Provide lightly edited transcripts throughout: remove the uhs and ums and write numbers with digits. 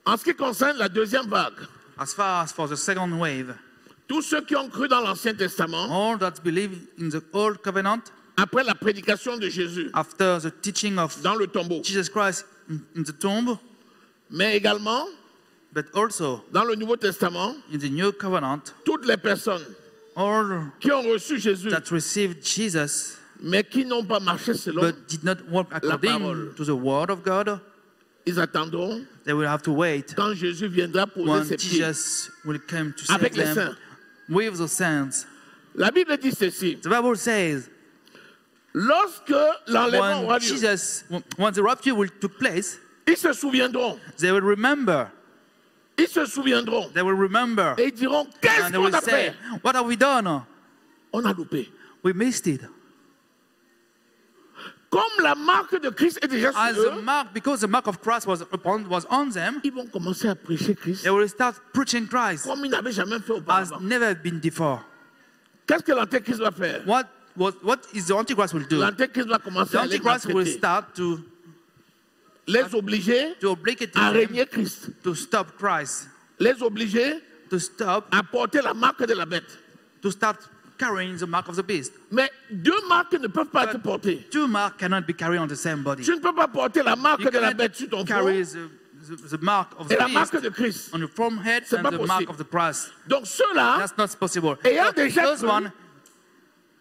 En ce qui concerne la deuxième vague, As far as for the second wave, tous ceux qui ont cru dans l'Ancien Testament, all that believe in the Old Covenant, après la prédication de Jésus after the teaching of dans le tombeau, Jesus Christ in the tomb, mais également but also dans le Nouveau Testament, in the New Covenant, toutes les personnes all qui ont reçu Jésus, that received Jesus mais qui n'ont pas marché selon, but did not walk according parole. to the word of God, ils attendront they will have to wait quand Jésus viendra poser when ses pieds Jesus will come to save avec les them saints. with the saints. La Bible dit ceci, The Bible says lorsque l'enlèvement when aura lieu, when the rapture will took place, ils se souviendront, they will remember. ils se souviendront They will remember. et ils diront, qu'est-ce And they qu'on will a say, fait? what have we done? On a loupé. We missed it. Comme la marque de Christ est déjà As sur the eux, mark, because the mark of Christ was on them, ils vont commencer à prêcher Christ they will start preaching Christ comme ils n'avaient jamais fait as auparavant. never been before. Qu'est-ce que l'Antéchrist va faire? What is the Antichrist will do? L'Antéchrist va commencer The à les Antichrist will maltraiter, start to les obliger obligate à them régner Christ, to stop Christ, les obliger to stop, à porter la marque de la bête. to start carrying the mark of the beast. Mais deux marques ne peuvent pas être portées. Two marks cannot be carried on the same body. Tu ne peux pas porter la marque You de la cannot bête sur ton front carry the mark of et the la beast marque de Christ. on your forehead C'est and pas the possible. mark of the cross. Donc ceux-là, That's not possible. ayant But déjà those cru, one,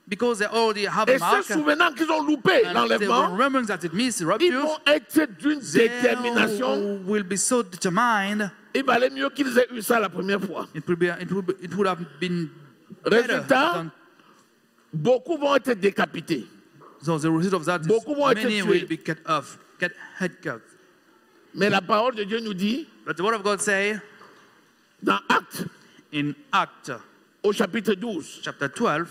because they already have et a mark, se souvenant qu'ils ont loupé and they l'enlèvement, remember that it means ils rapture, vont être d'une they détermination. will be so determined. Il valait mieux qu'ils aient eu ça la première fois. It would have been better Résultat, than. beaucoup vont être décapités. So the result of that is Beaucoup vont être many tués. will be cut off, head cut. Mais la parole de Dieu nous dit, But the word of God say dans Actes, in Acts au chapitre 12, chapter 12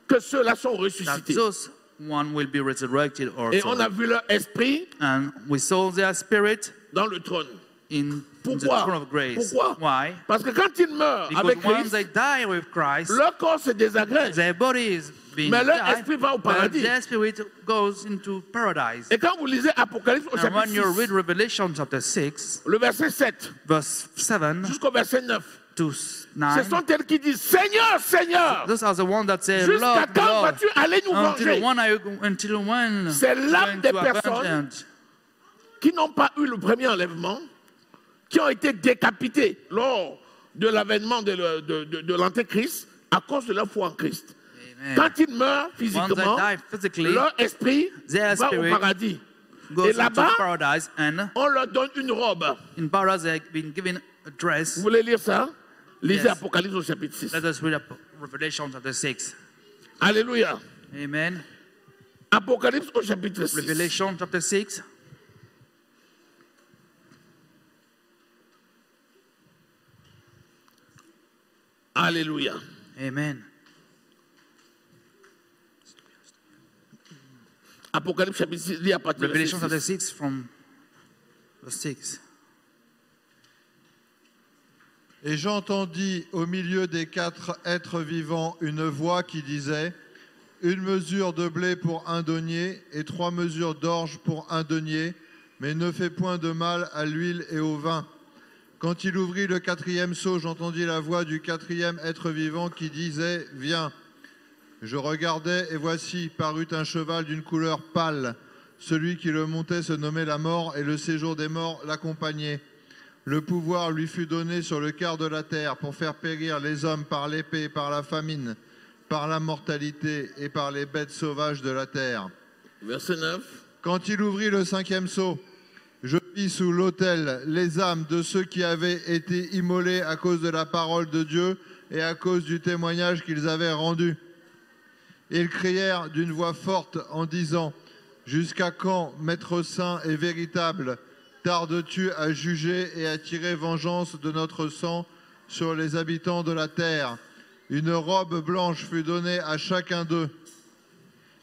que ceux-là sont that ressuscités. those one will be resurrected Et on also. a vu leur esprit And we saw their spirit dans le trône. in the Pourquoi? throne of grace. Pourquoi? Why? Parce que quand ils meurent Because avec when Christ, they die with Christ, leur corps se désagrège. their body is being Mais leur died, esprit va au but paradis. their spirit goes into paradise. Et quand vous lisez Apocalypse au And chapitre when you 6, read Revelation chapter 6, le verset 7 verse 7 jusqu'au verset 9, to ce 9, sont elles qui disent, Seigneur, Seigneur, those are the ones that say, jusqu'à Lord, quand Lord, vas-tu aller nous venger? until when C'est l'âme going des to avenge personnes us? Qui n'ont pas eu le premier enlèvement, qui ont été décapités lors de l'avènement de l'Antéchrist à cause de leur foi en Christ. Amen. Quand ils meurent Once they physiquement, die physically, leur esprit their va au spirit paradis. goes Et into là-bas, paradise, and on leur donne une robe. in paradise they've been given a dress. Vous voulez lire ça? Lisez Yes. Apocalypse au chapitre 6. Let us read Revelation chapter 6. Alléluia. Amen. Apocalypse au chapitre 6. Revelation chapter 6. Alléluia. Amen. Apocalypse chapitre 6, lis à partir de Revelation chapter verset 6. 6 from verse 6. Et j'entendis au milieu des quatre êtres vivants une voix qui disait: une mesure de blé pour un denier et 3 mesures d'orge pour un denier, mais ne fais point de mal à l'huile et au vin. Quand il ouvrit le 4e sceau, j'entendis la voix du 4e être vivant qui disait: viens. Je regardai et voici parut un cheval d'une couleur pâle. Celui qui le montait se nommait la mort et le séjour des morts l'accompagnait. Le pouvoir lui fut donné sur le quart de la terre pour faire périr les hommes par l'épée, par la famine, par la mortalité et par les bêtes sauvages de la terre. Verset 9. Quand il ouvrit le 5e sceau, je vis sous l'autel les âmes de ceux qui avaient été immolés à cause de la parole de Dieu et à cause du témoignage qu'ils avaient rendu. Ils crièrent d'une voix forte en disant: jusqu'à quand, Maître saint et véritable, tardes-tu à juger et à tirer vengeance de notre sang sur les habitants de la terre? Une robe blanche fut donnée à chacun d'eux,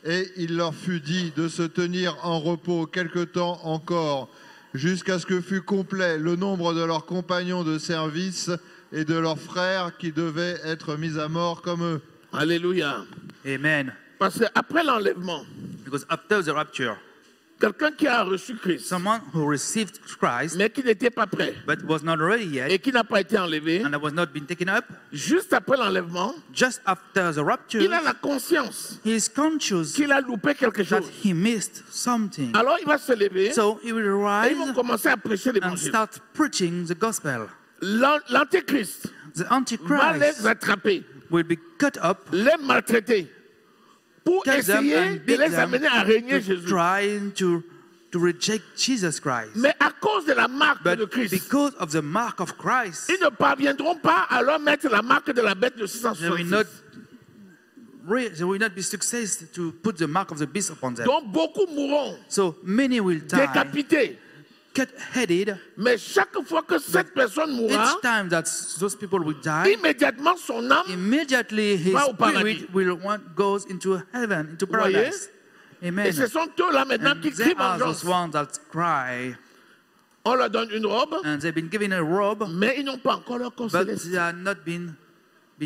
et il leur fut dit de se tenir en repos quelque temps encore, jusqu'à ce que fût complet le nombre de leurs compagnons de service et de leurs frères qui devaient être mis à mort comme eux. Alléluia. Amen. Parce qu'après l'enlèvement, Because after the rapture, Quelqu'un qui a reçu Christ, Someone who received Christ mais qui n'était pas prêt but was not ready yet et qui n'a pas été enlevé, and was not been taken up, juste après l'enlèvement, just after the rapture, il a la conscience he is conscious qu'il a loupé quelque that chose. he missed something. Alors il va se lever So he will et ils vont rise commencer à prêcher and l'évangile. start preaching the gospel. L'antéchrist The va les Antichrist attraper, will be cut up, les maltraiter, pour tell them essayer and de beat les them, amener à régner to Jésus. trying to reject Jesus Christ. Mais à cause de la marque de But Christ, because of the mark of Christ, ils ne parviendront pas à leur mettre la marque de la bête de they will 666. not they will not be success to put the mark of the beast upon them. Donc beaucoup mourront So many will die, décapités. cut-headed. Mais chaque fois que cette personne mourra, Each time that those people will die, immédiatement son âme, immediately his va au paradis. spirit will goes into heaven, into voyez? paradise. et Amen. ce sont eux-là maintenant And qui they crient are those vengeance. ones that cry, On leur donne une robe, and they've been given a robe, mais ils n'ont pas encore leur corps but céleste. they are not been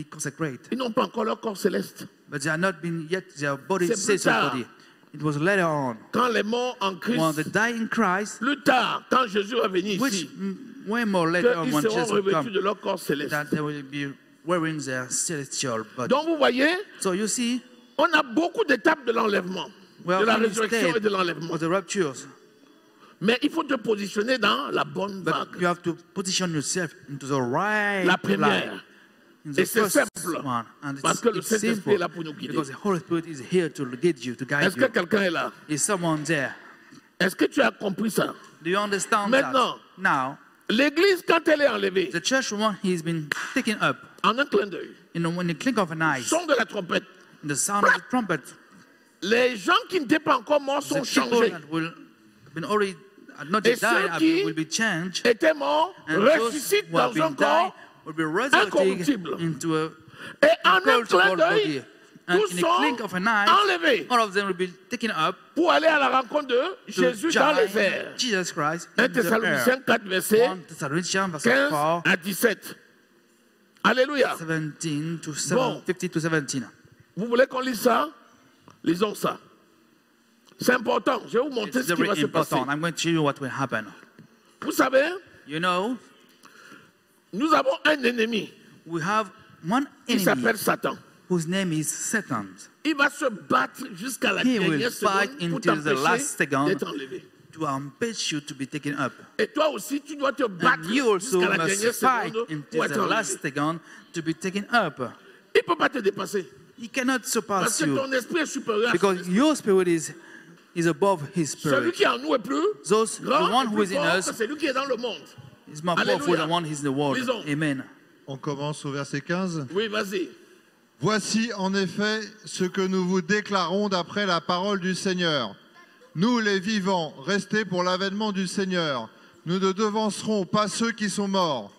consecrated. Ils n'ont pas encore leur corps céleste. But they are not been yet their body C'est plus celestial tard. body. It was later on Quand les morts en when they Christ, die in Christ, plus tard, quand Jésus va venir which ici, way more later on qu'ils when seront Jesus will revêtus come, de leur corps céleste. that they will be wearing their celestial body. Donc vous voyez, So you see, on a beaucoup d'étapes de l'enlèvement, we de la are in résurrection state et de l'enlèvement. of the raptures. Mais il faut te positionner dans la bonne But vague. you have to position yourself into the right La line. première. In Et the c'est first simple. one. And Parce que le it's Saint-Esprit simple est là pour nous guider. because the Holy Spirit is here to lead you, to guide Est-ce que you. quelqu'un est là? Is someone there? Est-ce que tu as compris ça? Do you understand Maintenant, that? Now, L'église, quand elle est enlevée, the church woman, he's been taken up en un clin d'œil, in the clink of an eye, son de la trompette, in the sound of the trumpet. les gens qui n'étaient pas encore morts The sont people changés. that will been already not Et yet died ceux qui will be changed, étaient morts and those ressuscitent who have dans un been died corps. will be resurrected incorruptible. into a Et en un corruptible clin d'œil, body. And tous in the sont clink of an eye, enlevés all of them will be taken up pour aller à la rencontre de to Jésus dans les join airs. Jesus Christ 1 in the air. Thessaloniciens 4, verset 1 Thessalonians verse 15 4, à 17. Alléluia. 17 to Bon. 50 to 17. Vous voulez qu'on lise ça? Lisons ça. C'est important. Je vais vous montrer It's ce qui va very se passer. important. I'm going to show you what will happen. Vous savez, You know, nous avons un ennemi we have one qui enemy s'appelle Satan. whose name is Satan. Il va se battre jusqu'à la He will dernière fight seconde pour until the t'empêcher last second. d'être enlevé. To impede you to be taken up. Et toi aussi, tu dois te battre And you also jusqu'à la must dernière fight seconde pour until être the enlevé. last second to be taken up. Il ne peut pas te dépasser. He cannot Parce surpass que you ton esprit est supérieur à son because esprit. your spirit is above his Celui spirit. qui est en nous est plus Those, the grand one et who plus is in fort us que celui qui est dans le monde. is more powerful Alléluia. than one who is in the world. Lisons. Amen. On commence au verset 15. Oui, vas-y. Voici en effet ce que nous vous déclarons d'après la parole du Seigneur. Nous les vivants, restés pour l'avènement du Seigneur, nous ne devancerons pas ceux qui sont morts.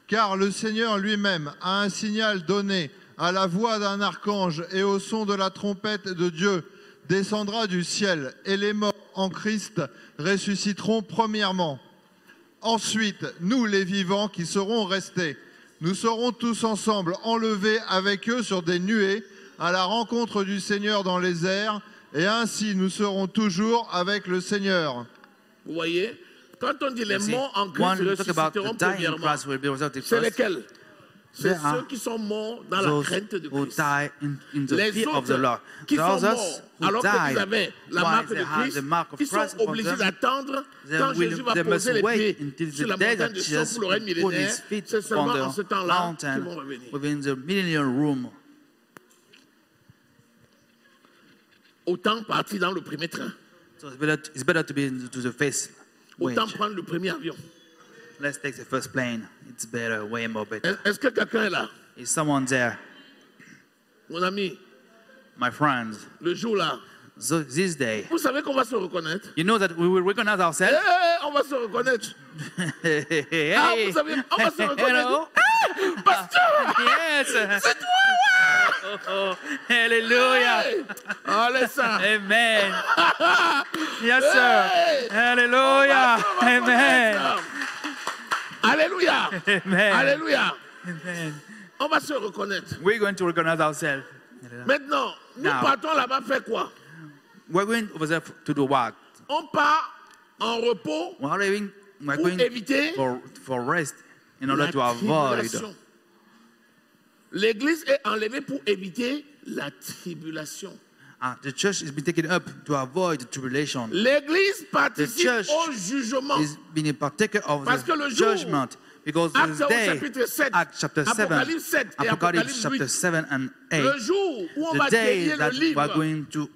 Car le Seigneur lui-même a un signal donné à la voix d'un archange et au son de la trompette de Dieu, descendra du ciel, et les morts en Christ ressusciteront premièrement. Ensuite, nous les vivants qui serons restés, nous serons tous ensemble enlevés avec eux sur des nuées à la rencontre du Seigneur dans les airs, et ainsi nous serons toujours avec le Seigneur. Vous voyez, quand on dit les You see, morts en when Christ we talk about the ressusciteront dying in premièrement, Christ will be resurrected c'est first. lesquels? C'est There are ceux qui sont morts dans la Those crainte de who Christ. die in the Les fear of the Lord. autres qui sont Those morts who alors qu'ils died avaient la while marque they de have Christ, the mark of ils sont Christ upon obligés them, d'attendre they quand Jésus va they must poser les wait pieds until sur the la day montagne that de son Jesus pour le règne will put millénaire. his feet C'est on seulement en ce the temps-là qu'ils mountain vont revenir. within the millennial room. Autant partir dans le premier train, So it's better to be to the face wage. autant prendre le premier avion. Let's take the first plane. It's better, way more better. Est-ce que quelqu'un est là? Is someone there? Mon ami, My friends, le jour-là, so this day, vous savez qu'on va se reconnaître. you know that we will recognize ourselves. On va se reconnaître. Hey, Ah, vous savez, on va se hello. reconnaître. Pasteur! Yes. C'est toi! Oh, hallelujah. Hey! Allez, ça! Amen. Yes, sir. Hey! Hallelujah. Amen. Alléluia! Amen. Alléluia! Amen. On va se reconnaître. We're going to recognize ourselves. Maintenant, nous Now. partons là-bas faire quoi? We're going over there to do what? On part en repos We are going pour éviter for rest in order la to avoid. tribulation. L'église est enlevée pour éviter la tribulation. The church is being taken up to avoid the tribulation. L'église The participe church au jugement. is being a partaker of Parce que le the jour, judgment. Because Actes this au day, chapitre 7, Acts chapter 7, Apocalypse 7 et Apocalypse Apocalypse chapter 8, 7 and 8, le jour où on the va day délier le that we are livre going to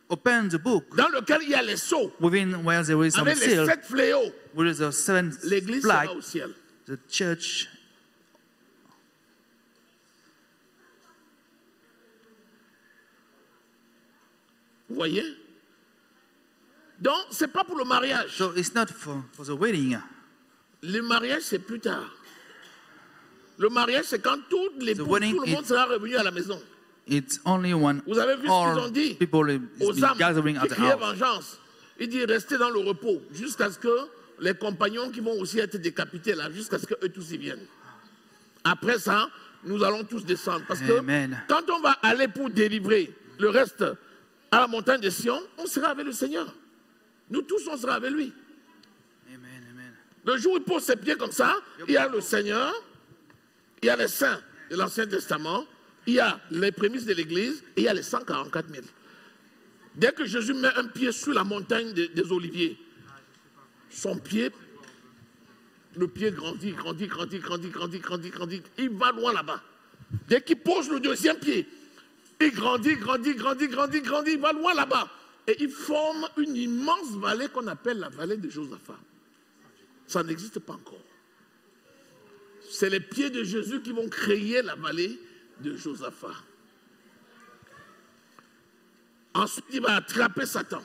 open the book, dans lequel il y a les sceaux, within where there is some avec les seal, 7 fléaux, where is the seven l'église sera flag, au ciel. the church. Vous voyez? Donc, ce n'est pas pour le mariage. So it's not for the wedding. Le mariage, c'est plus tard. Le mariage, c'est quand tout le monde sera revenu à la maison. It's only when Vous avez vu ce qu'ils ont all dit people is aux âmes gathering at qui the criaient house. vengeance. Il dit restez dans le repos jusqu'à ce que les compagnons qui vont aussi être décapités là, jusqu'à ce qu'eux tous y viennent. Après ça, nous allons tous descendre. Parce que Amen. quand on va aller pour délivrer le reste à la montagne de Sion, on sera avec le Seigneur. Nous tous, on sera avec lui. Amen, amen. Le jour où il pose ses pieds comme ça, il y a le Seigneur, il y a les saints de l'Ancien Testament, il y a les prémices de l'Église et il y a les 144 000. Dès que Jésus met un pied sur la montagne des Oliviers, son pied, le pied grandit, grandit, grandit, grandit, grandit, grandit, grandit. Il va loin là-bas. Dès qu'il pose le deuxième pied, il grandit, grandit, grandit, grandit, grandit, il va loin là-bas. Et il forme une immense vallée qu'on appelle la vallée de Josaphat. Ça n'existe pas encore. C'est les pieds de Jésus qui vont créer la vallée de Josaphat. Ensuite, il va attraper Satan.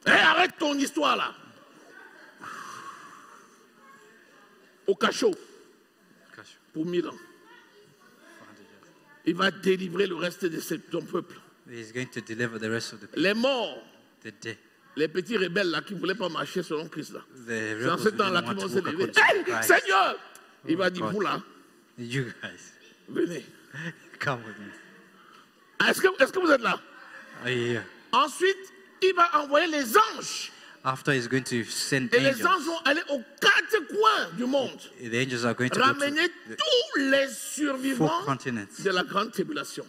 Hé, arrête ton histoire là. Au cachot. Pour 1000 ans. Il va délivrer le reste de son peuple. He's going to deliver the rest of the people. Les morts, The day. les petits rebelles là qui ne voulaient pas marcher selon Christ là. The C'est en ce rebels temps-là didn't qu'ils want vont to se walk lever. according to Hey, Christ. Seigneur! Il va dire, God. vous là, You guys, venez. come with me. Est-ce que vous êtes là? Are you here? Ensuite, il va envoyer les anges. After he's going to send Et les anges angels. vont aller aux 4 coins du monde. The angels are going to go Ramener to the tous les 4 survivants continents. de la grande tribulation.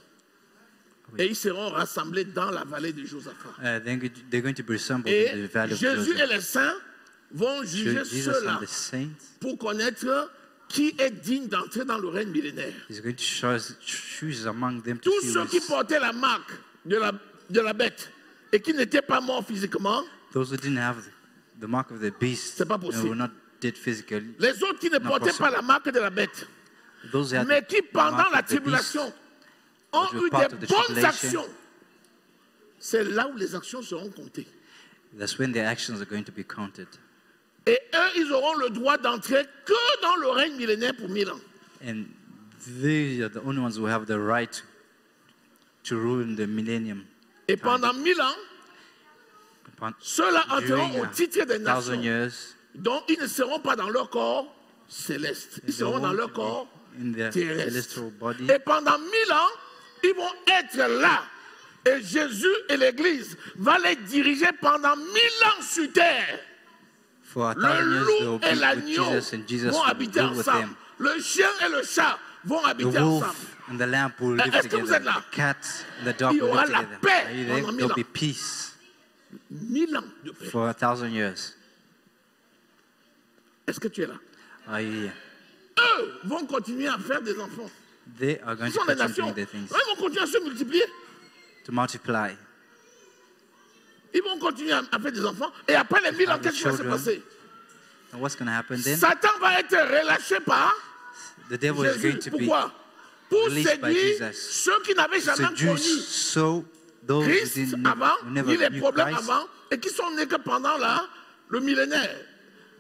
Et ils seront rassemblés dans la vallée de Josaphat. They're going to be assembled Et in the valley of Jésus et Joseph. les saints vont juger Jesus ceux-là and the saints, pour connaître qui est digne d'entrer dans le règne millénaire. he's going to choose among them to Tous see ceux qui who's- portaient la marque de la bête et qui n'étaient pas morts physiquement, those who didn't have the mark of the beast C'est pas and possible. were not dead physically. les autres qui ne Non, portaient possible. pas la marque de la bête, Those who had mais the qui pendant mark la of the beast, tribulation ont were eu part des of the bonnes tribulation. actions. C'est là où les actions seront comptées. that's when their actions are going to be counted. Et eux, ils auront le droit d'entrer que dans le règne millénaire pour 1000 ans. And they are the only ones who have the right to rule in the millennium. Et pendant 1000 ans, Upon- ceux-là entreront during au titre des 1,000 nations. years, Donc, ils ne seront pas dans leur corps céleste. Ils they seront dans won't leur be corps in their terrestre. celestial body. Et pendant 1000 ans, ils vont être là. Et Jésus et l'Église vont les diriger pendant 1000 ans sur terre. For 1,000 Le years, they will loup be et with l'agneau Jesus, and Jesus vont will habiter rule with ensemble. them. Le chien et le chat vont The habiter ensemble. wolf and the lamb will live Est-ce que vous together. êtes là? The cat and the dog Il y will aura live la together. paix Are you there? pendant 1000 There'll ans. be peace 1000 ans de paix. for 1,000 years. Est-ce que tu es là? Are you here? Eux vont continuer à faire des enfants. They are going Ce to sont des continue nations. doing their things, Ils vont continuer à se multiplier. to multiply. Ils vont continuer à faire des enfants. Et après les 1000 ans, qu'est-ce qui va se Children. passer? And what's going to happen then? Satan va être relâché par The devil is going Jésus. to be Pourquoi? Pour released by séduire Jesus. ceux qui n'avaient jamais seduced, connu so those who Christ didn't avant, who ni never les knew problèmes Christ. avant, et qui sont nés que pendant le millénaire.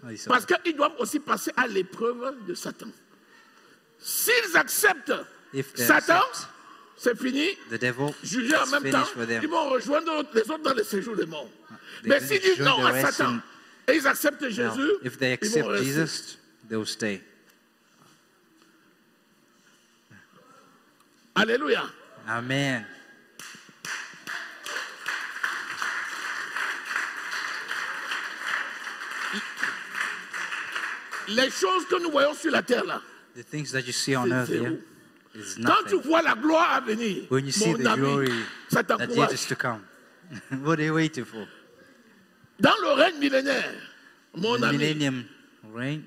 Oh, you saw Parce that. qu'ils doivent aussi passer à l'épreuve de Satan. S'ils acceptent If they Satan, accept c'est fini, the devil, jugés en it's même temps, finished for them. ils vont rejoindre les autres dans le séjour des morts. They Mais will s'ils disent join non the à rest Satan, et ils acceptent Now, Jésus, if they ils vont accept rester. Jesus, they will stay. Alléluia. Amen. Les choses que nous voyons sur la terre là, The things that you see on earth c'est here où? is Quand tu nothing. vois la gloire à venir, When you see mon the ami, glory ça that yet is t'encourage. to come, what are you waiting for? Dans le règne millénaire, mon The ami, millennium reign,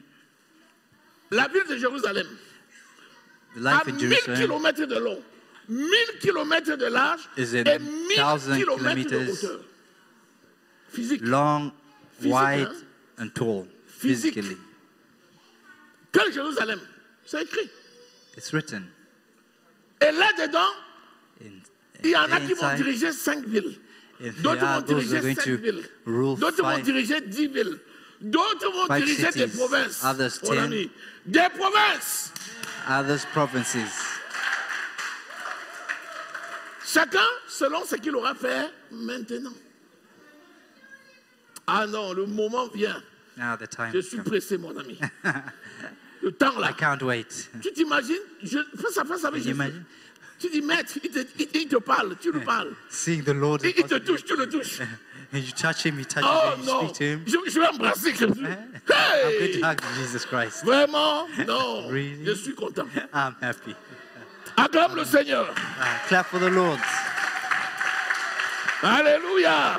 la ville de Jérusalem, the à life in 1000 Jerusalem km de long, 1000 km de large is et in 1000 1,000 km de kilometers. hauteur. Physique. long, Physique, wide, hein? and tall, Physique. physically. Quel Jérusalem? C'est écrit. It's written. Et là-dedans, In, il y en a qui vont inside, diriger 5 villes. and D'autres there are vont those who diriger are going 7 to villes. rule D'autres vont 5 diriger 10 villes. D'autres vont 5 diriger des cities, provinces. others Mon 10. ami. Des provinces. others provinces. Chacun selon ce qu'il aura fait maintenant. Ah non, le moment vient. Now the time Je has suis come. pressé, mon ami. Le temps I là. can't wait. Tu t'imagines, face à face avec Can you Jésus. imagine? Tu dis, maître, il te parle, tu le parles. Seeing the Lord in Il te front of touche, tu le touches. you. And you touch him, he touches Oh you, you non, speak to him. je vais embrasser Jésus. I'm going Hey! to hug Jesus Christ. Vraiment, non, Really? je suis content. I'm happy. Acclame le Seigneur. Clap for the Lord. Alléluia.